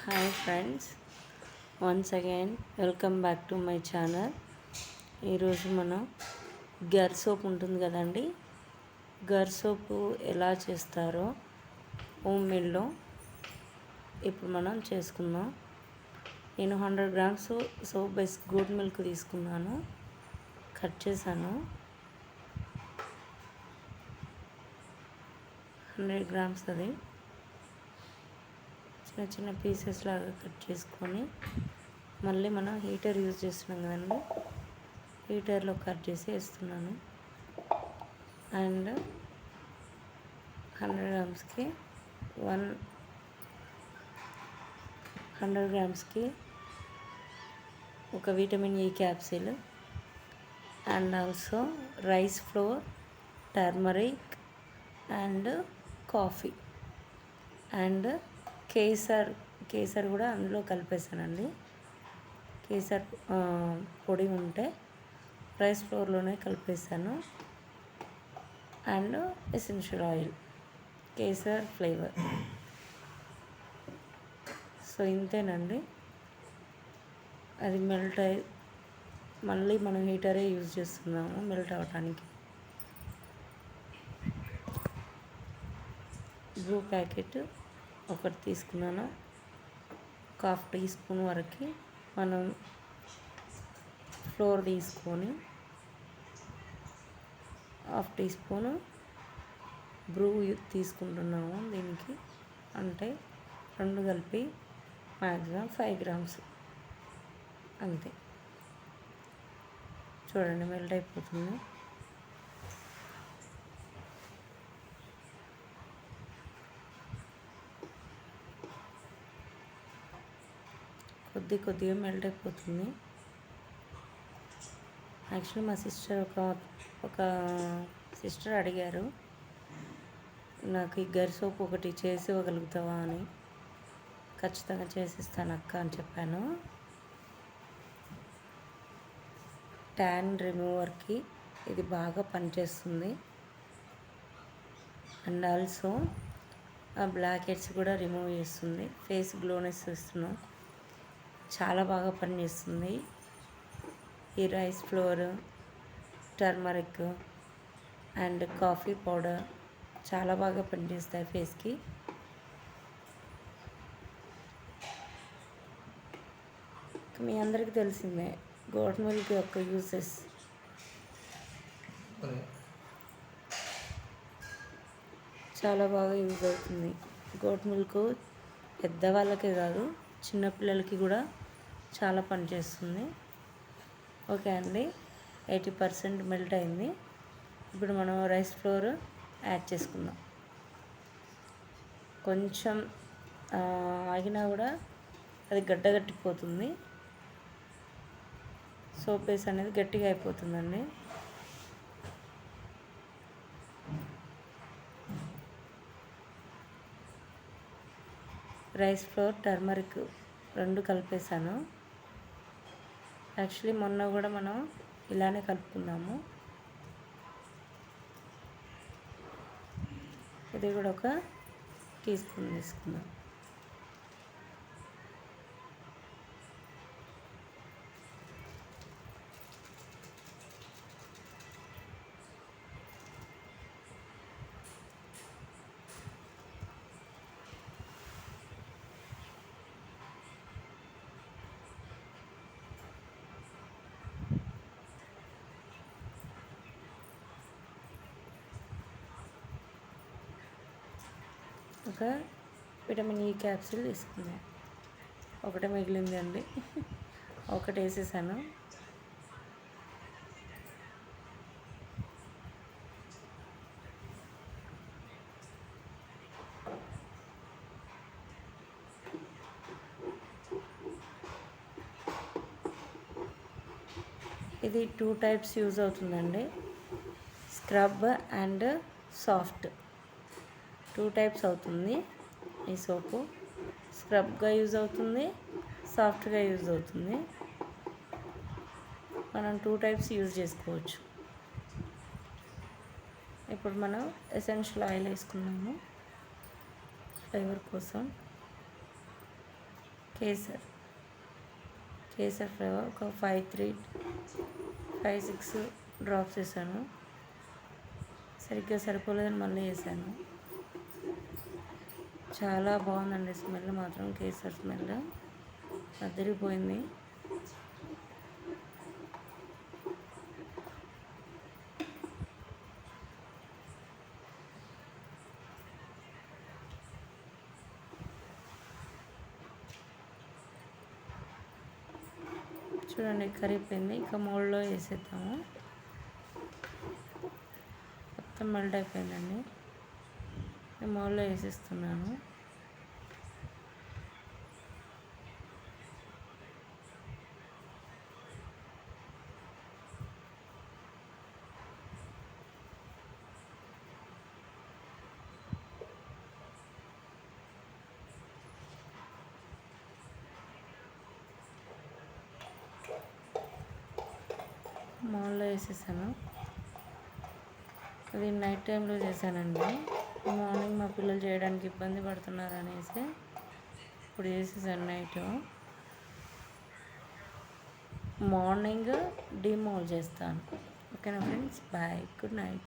Hi friends, once again welcome back to my channel. ఈరోజు మనం గర్ సోప్ ఉంటుంది కదండి, గర్ సోపు ఎలా చేస్తారో హోమ్ మేడ్లో ఇప్పుడు మనం చేసుకుందాం. నేను 100 grams soap base goat milk తీసుకున్నాను, కట్ చేశాను. 100 గ్రామ్స్ అది చిన్న చిన్న పీసెస్ లాగా కట్ చేసుకొని, మళ్ళీ మనం హీటర్ యూజ్ చేస్తున్నాం కదండి, హీటర్లో కట్ చేసి వేస్తున్నాను. అండ్ 100 గ్రామ్స్కి 100 గ్రామ్స్కి ఒక vitamin E capsule, and also rice flour, turmeric and coffee and కేసర్ కూడా అందులో కలిపేసానండి. కేసర్ పొడి ఉంటే రైస్ ఫ్లోర్లోనే కలిపేసాను. అండ్ ఎసెన్షియల్ ఆయిల్, కేసర్ ఫ్లేవర్. సో ఇంతేనండి. అది మెల్ట్ అయ్యి మళ్ళీ మనం హీటరే యూజ్ చేస్తున్నాము మెల్ట్ అవ్వటానికి. బ్రూ ప్యాకెట్ ఒకటి తీసుకున్నాను. 1/2 టీ స్పూన్ వరకు మనం ఫ్లోర్ తీసుకొని 1/2 టీ స్పూను బ్రూ తీసుకుంటున్నాము దీనికి. అంటే 2 కలిపి మ్యాక్సిమం 5 గ్రామ్స్ అంతే. చూడండి, మెల్ట్ అయిపోతుంది. కొద్దిగా మెల్ట్ అయిపోతుంది. యాక్చువల్లీ మా సిస్టర్ ఒక సిస్టర్ అడిగారు, నాకు ఈ గర్ సోప్ ఒకటి చేసి ఇవ్వగలుగుతావా అని. ఖచ్చితంగా చేసిస్తాను అక్క అని చెప్పాను. ట్యాన్ రిమూవర్కి ఇది బాగా పనిచేస్తుంది. అండ్ ఆల్సో ఆ బ్లాక్ హెడ్స్ కూడా రిమూవ్ చేస్తుంది. ఫేస్ గ్లోనెస్ ఇస్తున్నాం, చాలా బాగా పనిచేస్తుంది. ఈ rice flour, turmeric and coffee powder చాలా బాగా పనిచేస్తాయి ఫేస్కి. మీ అందరికీ తెలిసిందే గోట్ మిల్క్ యొక్క యూసెస్. చాలా బాగా యూజ్ అవుతుంది గోట్ మిల్క్. పెద్దవాళ్ళకే కాదు, చిన్నపిల్లలకి కూడా చాలా పనిచేస్తుంది. ఓకే అండి, 80% మెల్ట్ అయింది. ఇప్పుడు మనం రైస్ ఫ్లోర్ యాడ్ చేసుకుందాం. కొంచెం ఆగినా కూడా అది గట్టిపోతుంది. సోప్ బేస్ అనేది గట్టిగా అయిపోతుందండి. Rice flour, turmeric 2 కలిపేసాను. యాక్చువల్లీ మొన్న కూడా మనం ఇలానే కలుపుకున్నాము. ఇది కూడా ఒక టీ స్పూన్ తీసుకుందాం. ఒక విటమిన్ ఈ క్యాప్సిల్ తీసుకున్నాను. ఒకటే మిగిలింది అండి, ఒకటి వేసేసాను. ఇది 2 టైప్స్ యూజ్ అవుతుందండి, స్క్రబ్ అండ్ సాఫ్ట్. 2 టైప్స్ అవుతుంది ఈ సోపు. స్క్రబ్గా యూజ్ అవుతుంది, సాఫ్ట్గా యూజ్ అవుతుంది. మనం 2 టైప్స్ యూజ్ చేసుకోవచ్చు. ఇప్పుడు మనం ఎసెన్షియల్ ఆయిల్ వేసుకున్నాము ఫ్లేవర్ కోసం. కేసర్ ఫ్లేవర్ ఒక 5-6 డ్రాప్స్ వేసాను. సరిగ్గా సరిపోలేదని మళ్ళీ వేసాను. చాలా బాగుందండి స్మెల్ మాత్రం. కేసర్ స్మెల్ అదిరిపోయింది. చూడండి కరిగిపోయింది. ఇక మోల్డ్లో వేసేద్దాము. మొత్తం మెల్ట్ అయిపోయిందండి. మోల్డ్లో వేసేస్తున్నాను. మోల్డ్లో వేసేసాను. అది నైట్ టైంలో చేశానండి. మార్నింగ్ మా పిల్లలు చేయడానికి ఇబ్బంది పడుతున్నారు అనేసి ఇప్పుడు చేసేసాను. నైట్ మార్నింగ్ డీమోల్డ్ చేస్తాను. ఓకేనా ఫ్రెండ్స్, బాయ్, గుడ్ నైట్.